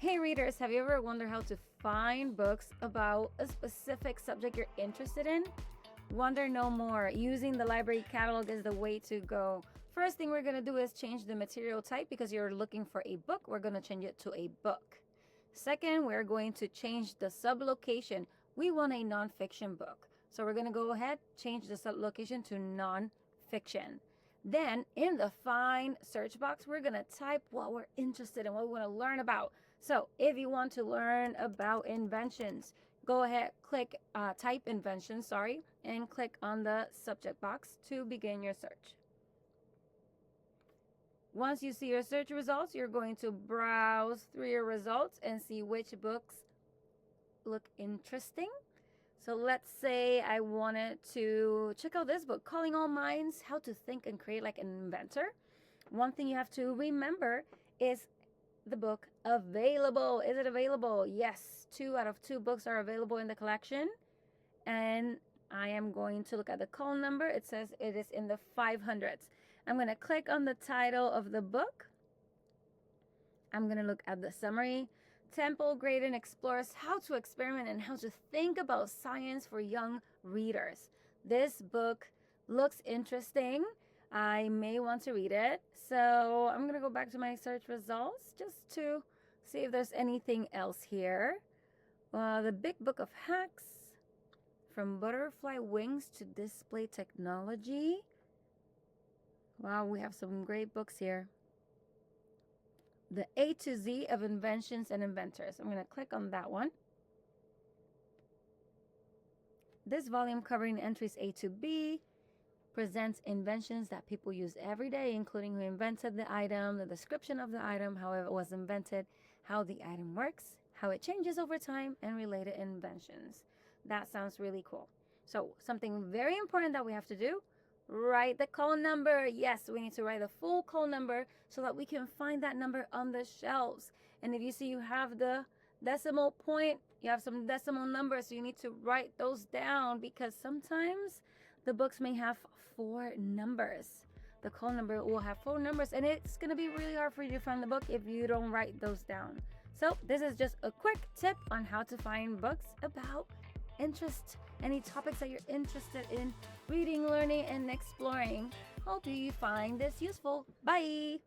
Hey readers, have you ever wondered how to find books about a specific subject you're interested in? Wonder no more. Using the library catalog is the way to go. First thing we're going to do is change the material type because you're looking for a book. We're going to change it to a book. Second, we're going to change the sublocation. We want a nonfiction book. So we're going to go ahead, change the sublocation to nonfiction. Then in the find search box, we're going to type what we're interested in, what we want to learn about. So if you want to learn about inventions, go ahead, click type inventions, and click on the subject box to begin your search. Once you see your search results, you're going to browse through your results and see which books look interesting. So let's say I wanted to check out this book, Calling All Minds, How to Think and Create Like an Inventor. One thing you have to remember is the book available. Is it available? Yes, 2 out of 2 books are available in the collection. And I am going to look at the call number. It says it is in the 500s. I'm going to click on the title of the book. I'm going to look at the summary. Temple Grandin explores how to experiment and how to think about science for young readers. This book looks interesting. I may want to read it. So I'm going to go back to my search results just to see if there's anything else here. The Big Book of Hacks, From Butterfly Wings to Display Technology. Wow, we have some great books here. The A to Z of Inventions and Inventors. I'm going to click on that one. This volume, covering entries A to B, presents inventions that people use every day, including who invented the item, the description of the item, how it was invented, how the item works, how it changes over time, and related inventions. That sounds really cool. So something very important that we have to do, write the call number. Yes, we need to write the full call number so that we can find that number on the shelves. And if you see you have the decimal point, you have some decimal numbers, so you need to write those down because sometimes the books may have 4 numbers. The call number will have 4 numbers, and it's going to be really hard for you to find the book if you don't write those down. So this is just a quick tip on how to find books about interest, any topics that you're interested in reading, learning, and exploring. Hope you find this useful. Bye!